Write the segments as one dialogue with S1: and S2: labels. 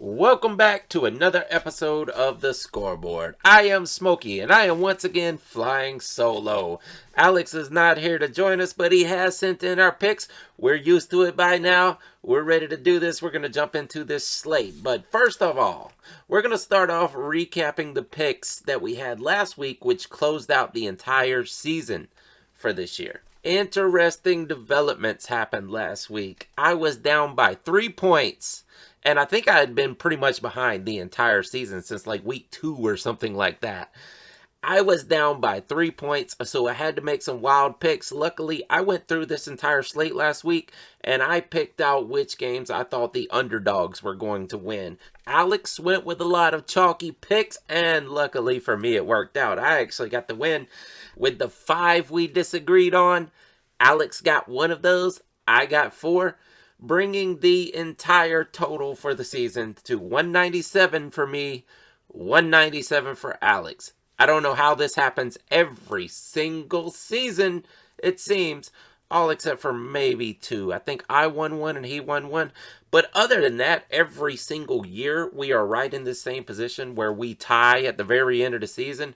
S1: Welcome back to another episode of the Scoreboard. I am Smokey, and I am once again flying solo. Alex is not here to join us, but he has sent in our picks. We're used to it by now. We're ready to do this. We're going to jump into this slate. But first of all, we're going to start off recapping the picks that we had last week, which closed out the entire season for this year. Interesting developments happened last week. I was down by 3 points. And I think I had been pretty much behind the entire season since like week 2 or something like that. I was down by 3 points, so I had to make some wild picks. Luckily, I went through this entire slate last week, and I picked out which games I thought the underdogs were going to win. Alex went with a lot of chalky picks, and luckily for me, it worked out. I actually got the win with the 5 we disagreed on. Alex got 1 of those. I got 4. Bringing the entire total for the season to 197 for me, 197 for Alex. I don't know how this happens every single season, it seems, all except for maybe 2. I think I won 1 and he won 1. But other than that, every single year we are right in the same position where we tie at the very end of the season.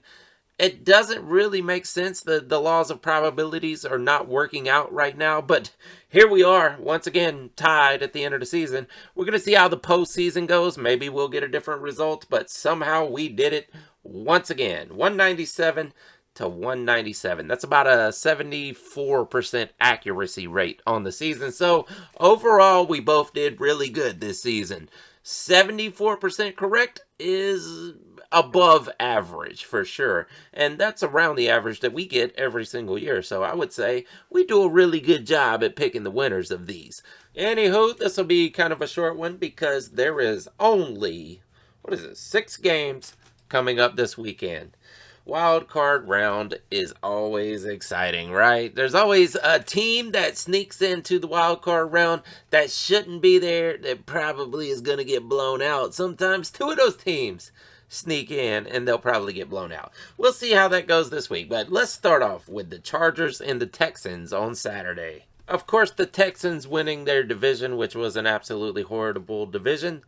S1: It doesn't really make sense. The laws of probabilities are not working out right now, but here we are, once again, tied at the end of the season. We're going to see how the postseason goes. Maybe we'll get a different result, but somehow we did it once again. 197 to 197. That's about a 74% accuracy rate on the season. So overall, we both did really good this season. 74% correct is above average for sure, and that's around the average that we get every single year, so I would say we do a really good job at picking the winners of these. Anywho, this will be kind of a short one because there is only 6 games coming up this weekend. Wild card round is always exciting, right? There's always a team that sneaks into the wild card round that shouldn't be there, that probably is going to get blown out. Sometimes 2 of those teams sneak in and they'll probably get blown out. We'll see how that goes this week, but let's start off with the Chargers and the Texans on Saturday. Of course, the Texans winning their division, which was an absolutely horrible division,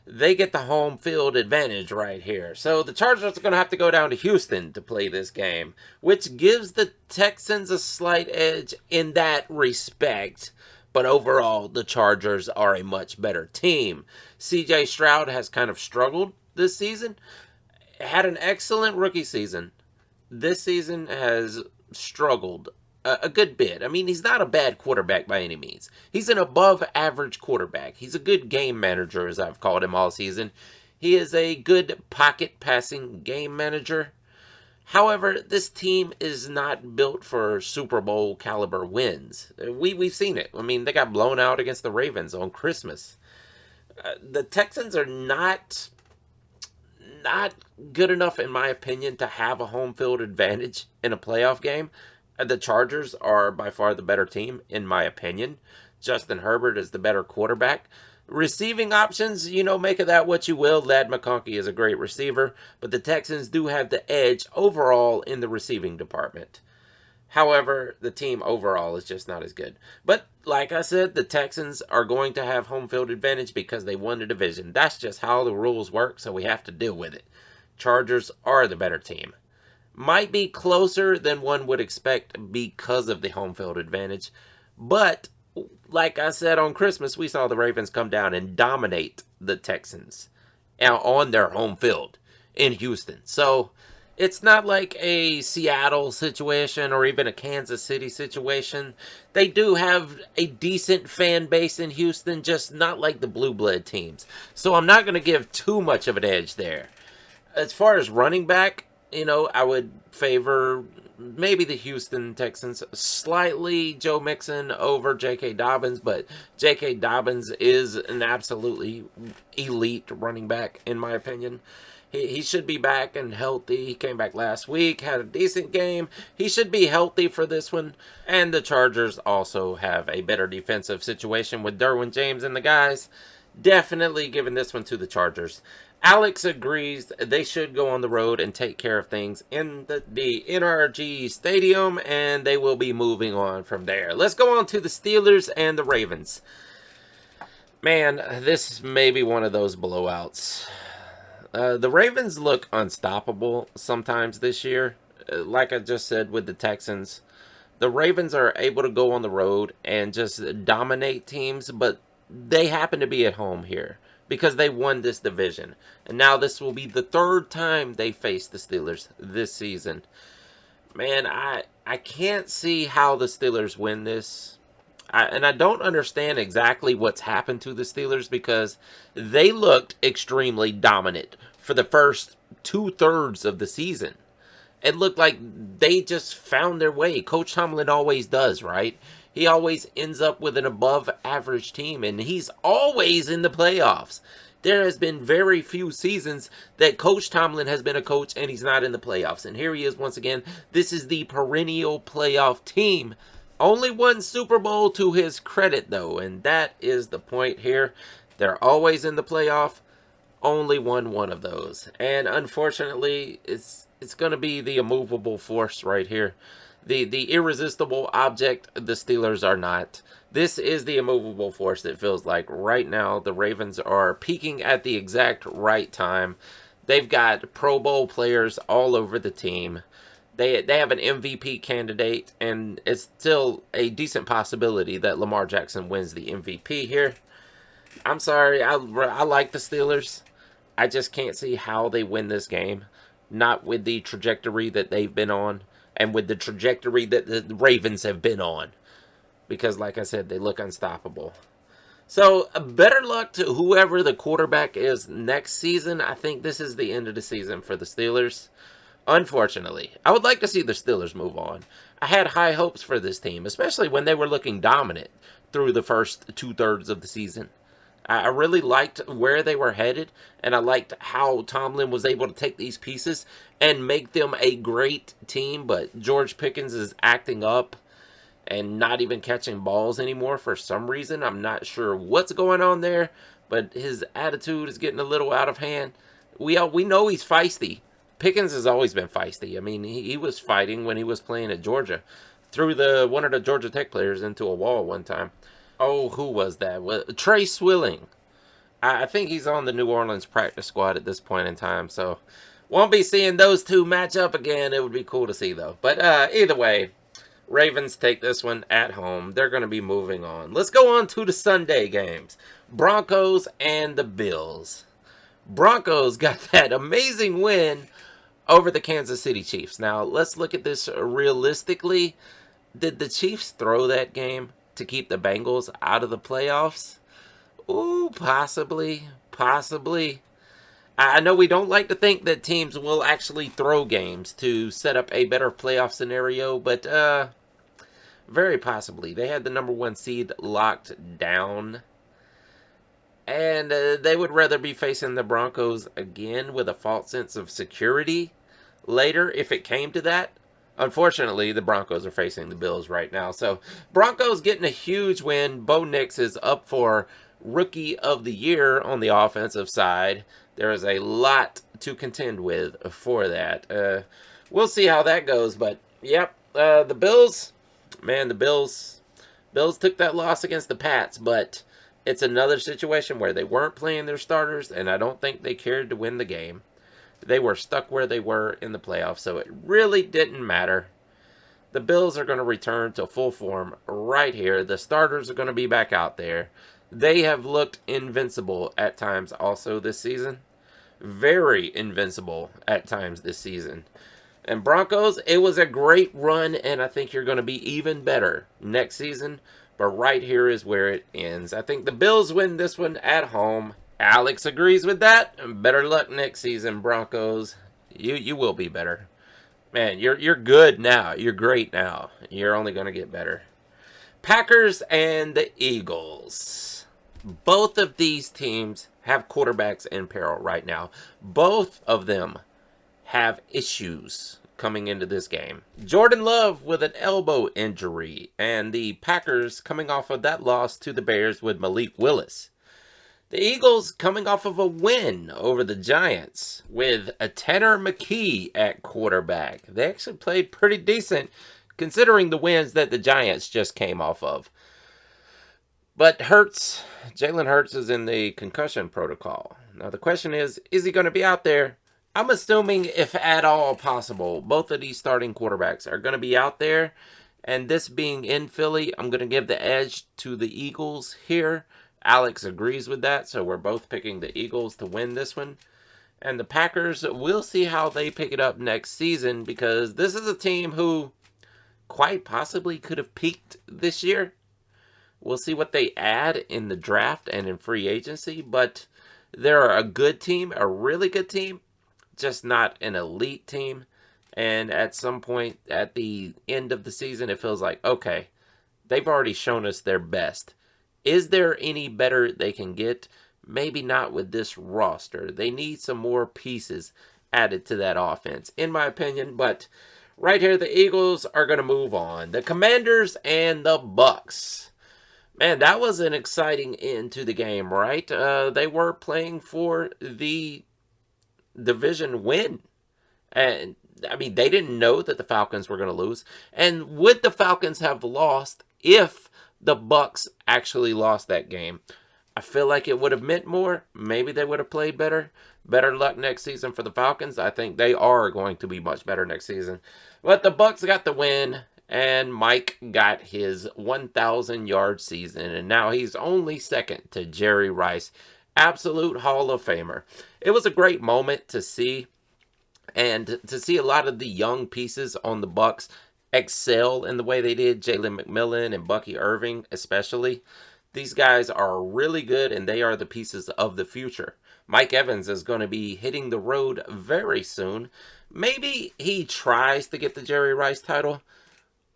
S1: they get the home field advantage right here. So the Chargers are going to have to go down to Houston to play this game, which gives the Texans a slight edge in that respect. But overall, the Chargers are a much better team. CJ Stroud has kind of struggled this season. Had an excellent rookie season. This season has struggled a good bit. I mean, he's not a bad quarterback by any means. He's an above average quarterback. He's a good game manager, as I've called him all season. He is a good pocket passing game manager. However, this team is not built for Super Bowl caliber wins. We've seen it. I mean, they got blown out against the Ravens on Christmas. The Texans are not good enough, in my opinion, to have a home field advantage in a playoff game. The Chargers are by far the better team, in my opinion. Justin Herbert is the better quarterback. Receiving options, make of that what you will. Ladd McConkey is a great receiver, but the Texans do have the edge overall in the receiving department. However, the team overall is just not as good. But like I said, the Texans are going to have home field advantage because they won the division. That's just how the rules work, so we have to deal with it. Chargers are the better team. Might be closer than one would expect because of the home field advantage. But like I said on Christmas, we saw the Ravens come down and dominate the Texans on their home field in Houston. So it's not like a Seattle situation or even a Kansas City situation. They do have a decent fan base in Houston, just not like the blue blood teams. So I'm not going to give too much of an edge there. As far as running back, I would favor maybe the Houston Texans slightly. Joe Mixon over J.K. Dobbins, but J.K. Dobbins is an absolutely elite running back, in my opinion. He should be back and healthy. He came back last week, had a decent game. He should be healthy for this one. And the Chargers also have a better defensive situation with Derwin James and the guys. Definitely giving this one to the Chargers. Alex agrees they should go on the road and take care of things in the NRG Stadium, and they will be moving on from there. Let's go on to the Steelers and the Ravens. Man, this may be one of those blowouts. The Ravens look unstoppable sometimes this year. Like I just said with the Texans, the Ravens are able to go on the road and just dominate teams, but they happen to be at home here because they won this division. And now this will be the third time they face the Steelers this season. Man, I can't see how the Steelers win this. And I don't understand exactly what's happened to the Steelers because they looked extremely dominant for the first 2/3 of the season. It looked like they just found their way. Coach Tomlin always does, right? He always ends up with an above average team, and he's always in the playoffs. There has been very few seasons that Coach Tomlin has been a coach and he's not in the playoffs. And here he is once again. This is the perennial playoff team. Only one Super Bowl to his credit, though, and that is the point here. They're always in the playoff. Only won one of those. And unfortunately, it's going to be the immovable force right here. The irresistible object the Steelers are not. This is the immovable force, it feels like. Right now, the Ravens are peaking at the exact right time. They've got Pro Bowl players all over the team. They have an MVP candidate, and it's still a decent possibility that Lamar Jackson wins the MVP here. I'm sorry, I like the Steelers. I just can't see how they win this game. Not with the trajectory that they've been on, and with the trajectory that the Ravens have been on. Because, like I said, they look unstoppable. So, better luck to whoever the quarterback is next season. I think this is the end of the season for the Steelers. Unfortunately, I would like to see the Steelers move on. I had high hopes for this team, especially when they were looking dominant through the first 2/3 of the season. I really liked where they were headed, and I liked how Tomlin was able to take these pieces and make them a great team, but George Pickens is acting up and not even catching balls anymore for some reason. I'm not sure what's going on there, but his attitude is getting a little out of hand. We know he's feisty. Pickens has always been feisty. I mean, he was fighting when he was playing at Georgia. Threw one of the Georgia Tech players into a wall one time. Oh, who was that? Trey Swilling. I think he's on the New Orleans practice squad at this point in time, so won't be seeing those two match up again. It would be cool to see, though. But either way, Ravens take this one at home. They're going to be moving on. Let's go on to the Sunday games. Broncos and the Bills. Broncos got that amazing win over the Kansas City Chiefs. Now, let's look at this realistically. Did the Chiefs throw that game to keep the Bengals out of the playoffs? Ooh, possibly. I know we don't like to think that teams will actually throw games to set up a better playoff scenario, but very possibly. They had the number 1 seed locked down. And they would rather be facing the Broncos again with a false sense of security later if it came to that. Unfortunately, the Broncos are facing the Bills right now. So, Broncos getting a huge win. Bo Nix is up for Rookie of the Year on the offensive side. There is a lot to contend with for that. We'll see how that goes. But, yep, the Bills, man, the Bills took that loss against the Pats, but it's another situation where they weren't playing their starters, and I don't think they cared to win the game. They were stuck where they were in the playoffs, so it really didn't matter. The Bills are going to return to full form right here. The starters are going to be back out there. They have looked invincible at times also this season. Very invincible at times this season. And Broncos, it was a great run, and I think you're going to be even better next season. But right here is where it ends. I think the Bills win this one at home. Alex agrees with that. Better luck next season, Broncos. You will be better. Man, you're good now. You're great now. You're only going to get better. Packers and the Eagles. Both of these teams have quarterbacks in peril right now. Both of them have issues coming into this game. Jordan Love with an elbow injury, and the Packers coming off of that loss to the Bears with Malik Willis. The Eagles coming off of a win over the Giants with a Tanner McKee at quarterback. They actually played pretty decent considering the wins that the Giants just came off of. But Jalen Hurts is in the concussion protocol. Now the question is he going to be out there? I'm assuming, if at all possible, both of these starting quarterbacks are going to be out there. And this being in Philly, I'm going to give the edge to the Eagles here. Alex agrees with that, so we're both picking the Eagles to win this one. And the Packers, we'll see how they pick it up next season, because this is a team who quite possibly could have peaked this year. We'll see what they add in the draft and in free agency, but they're a good team, a really good team, just not an elite team. And at some point at the end of the season, it feels like, okay, they've already shown us their best. Is there any better they can get? Maybe not with this roster. They need some more pieces added to that offense, in my opinion. But right here, the Eagles are going to move on. The Commanders and the Bucks. Man, that was an exciting end to the game, right? They were playing for the division win. And, I mean, they didn't know that the Falcons were going to lose. And would the Falcons have lost if the Bucks actually lost that game? I feel like it would have meant more. Maybe they would have played better. Better luck next season for the Falcons. I think they are going to be much better next season. But the Bucks got the win. And Mike got his 1,000-yard season, and now he's only second to Jerry Rice, absolute Hall of Famer. It was a great moment to see, and to see a lot of the young pieces on the Bucks excel in the way they did. Jalen McMillan and Bucky Irving especially. These guys are really good, and they are the pieces of the future. Mike Evans is going to be hitting the road very soon. Maybe he tries to get the Jerry Rice title.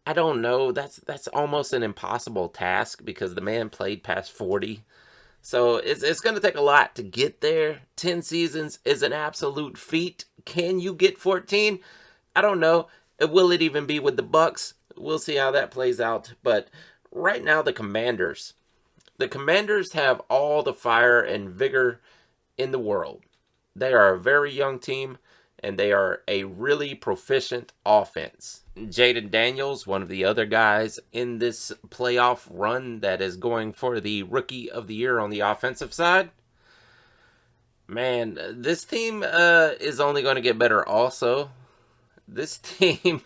S1: I don't know. That's almost an impossible task because the man played past 40. So it's going to take a lot to get there. 10 seasons is an absolute feat. Can you get 14? I don't know. Will it even be with the Bucks? We'll see how that plays out. But right now, the Commanders have all the fire and vigor in the world. They are a very young team, and they are a really proficient offense. Jaden Daniels, one of the other guys in this playoff run that is going for the Rookie of the Year on the offensive side. Man, this team is only going to get better also. This team,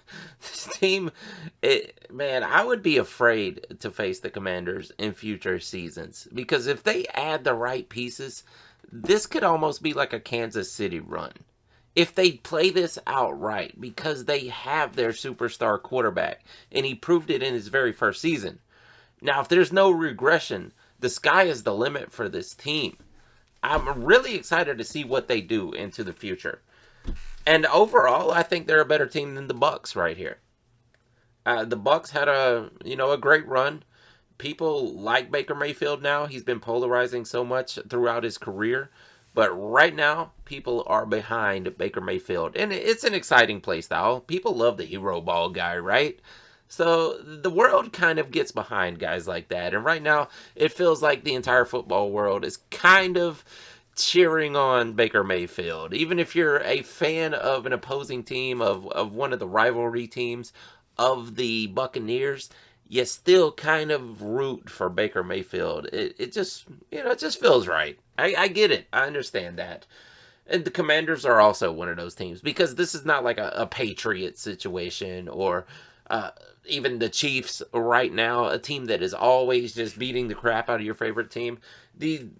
S1: man, I would be afraid to face the Commanders in future seasons. Because if they add the right pieces, this could almost be like a Kansas City run. If they play this outright, because they have their superstar quarterback, and he proved it in his very first season. Now, if there's no regression, the sky is the limit for this team. I'm really excited to see what they do into the future. And overall, I think they're a better team than the Bucks right here. The Bucks had a great run. People like Baker Mayfield now. He's been polarizing so much throughout his career. But right now, people are behind Baker Mayfield. And it's an exciting play style. People love the hero ball guy, right? So the world kind of gets behind guys like that. And right now, it feels like the entire football world is kind of cheering on Baker Mayfield. Even if you're a fan of an opposing team, of one of the rivalry teams of the Buccaneers, you still kind of root for Baker Mayfield. It just feels right. I get it. I understand that. And the Commanders are also one of those teams, because this is not like a Patriots situation or even the Chiefs right now, a team that is always just beating the crap out of your favorite team.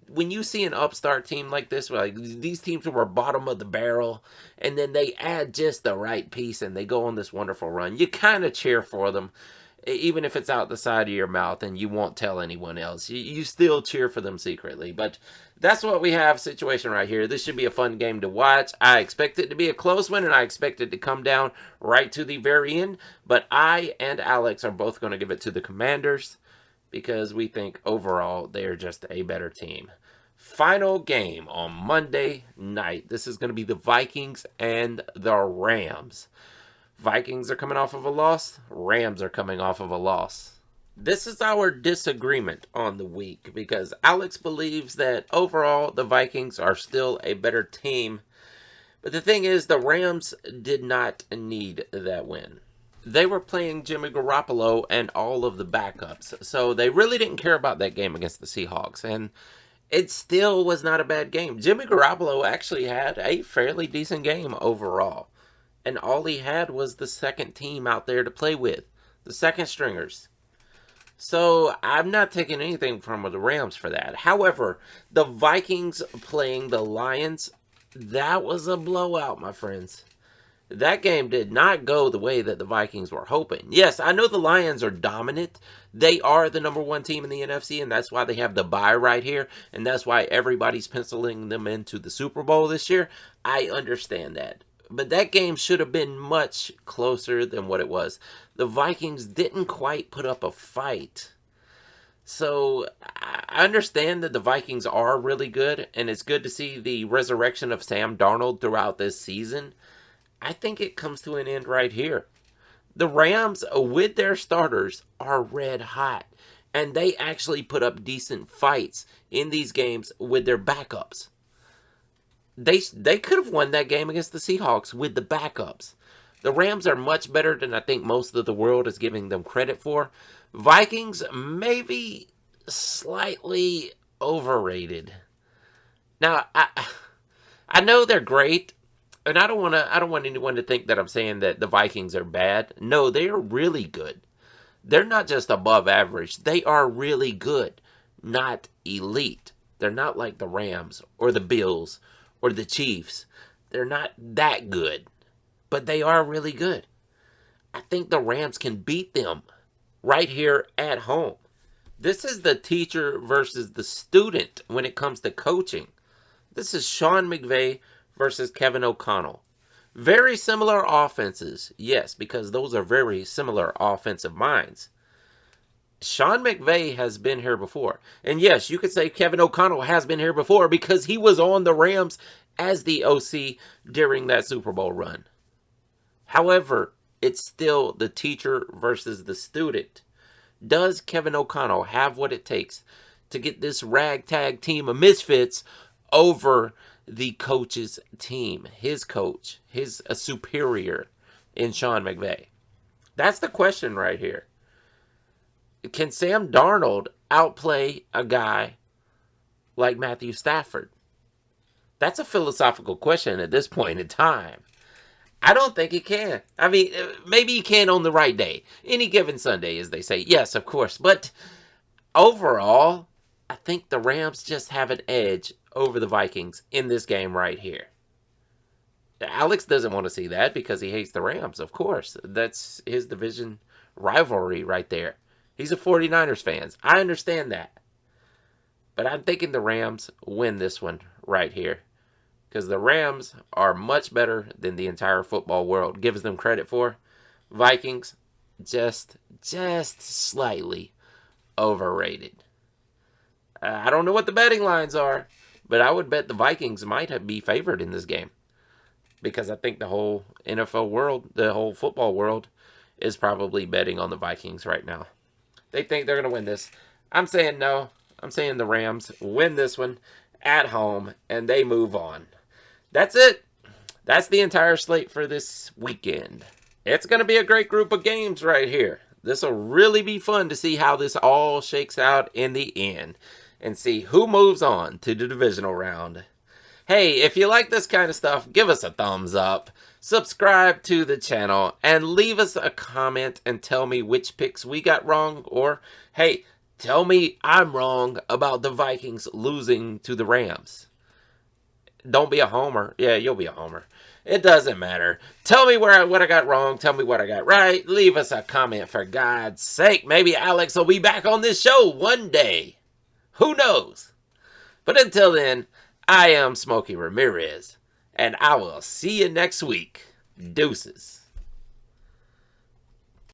S1: When you see an upstart team like this, like these teams were bottom of the barrel, and then they add just the right piece and they go on this wonderful run, you kind of cheer for them. Even if it's out the side of your mouth and you won't tell anyone else, you still cheer for them secretly. But that's what we have situation right here. This should be a fun game to watch. I expect it to be a close one, and I expect it to come down right to the very end. But I and Alex are both going to give it to the Commanders because we think overall they're just a better team. Final game on Monday night. This is going to be the Vikings and the Rams. Vikings are coming off of a loss. Rams are coming off of a loss. This is our disagreement on the week because Alex believes that overall the Vikings are still a better team. But the thing is, the Rams did not need that win. they were playing Jimmy Garoppolo and all of the backups. So they really didn't care about that game against the Seahawks. And it still was not a bad game. Jimmy Garoppolo actually had a fairly decent game overall. And all he had was the second team out there to play with, the second stringers. So I'm not taking anything from the Rams for that. However, the Vikings playing the Lions, that was a blowout, my friends. That game did not go the way that the Vikings were hoping. Yes, I know the Lions are dominant. They are the number one team in the NFC, and that's why they have the bye right here, and that's why everybody's penciling them into the Super Bowl this year. I understand that. But that game should have been much closer than what it was. The Vikings didn't quite put up a fight. So I understand that the Vikings are really good, and it's good to see the resurrection of Sam Darnold throughout this season. I think it comes to an end right here. The Rams, with their starters, are red hot. And they actually put up decent fights in these games with their backups. They could have won that game against the Seahawks with the backups. The Rams are much better than I think most of the world is giving them credit for. Vikings, maybe slightly overrated. Now, I know they're great. And I don't want anyone to think that I'm saying that the Vikings are bad. No, they are really good. They're not just above average. They are really good, not elite. They're not like the Rams or the Bills or the Chiefs. They're not that good, but they are really good. I think the Rams can beat them right here at home. This is the teacher versus the student when it comes to coaching. This is Sean McVay versus Kevin O'Connell. Very similar offenses, yes, because those are very similar offensive minds. Sean McVay has been here before. And yes, you could say Kevin O'Connell has been here before because he was on the Rams as the OC during that Super Bowl run. However, it's still the teacher versus the student. Does Kevin O'Connell have what it takes to get this ragtag team of misfits over the coach's team, his coach, his superior in Sean McVay? That's the question right here. Can Sam Darnold outplay a guy like Matthew Stafford? That's a philosophical question at this point in time. I don't think he can. I mean, maybe he can on the right day. Any given Sunday, as they say. Yes, of course. But overall, I think the Rams just have an edge over the Vikings in this game right here. Alex doesn't want to see that because he hates the Rams, of course. That's his division rivalry right there. He's a 49ers fan. I understand that. But I'm thinking the Rams win this one right here. Because the Rams are much better than the entire football world gives them credit for. Vikings, just slightly overrated. I don't know what the betting lines are, but I would bet the Vikings might be favored in this game. Because I think the whole NFL world, the whole football world, is probably betting on the Vikings right now. They think they're going to win this. I'm saying no. I'm saying the Rams win this one at home, and they move on. That's it. That's the entire slate for this weekend. It's going to be a great group of games right here. This will really be fun to see how this all shakes out in the end and see who moves on to the divisional round. Hey, if you like this kind of stuff, give us a thumbs up, subscribe to the channel, and leave us a comment and tell me which picks we got wrong, or, hey, tell me I'm wrong about the Vikings losing to the Rams. Don't be a homer. Yeah, you'll be a homer. It doesn't matter. Tell me what I got wrong. Tell me what I got right. Leave us a comment for God's sake. Maybe Alex will be back on this show one day. Who knows? But until then, I am Smokey Rameriz, and I will see you next week. Deuces.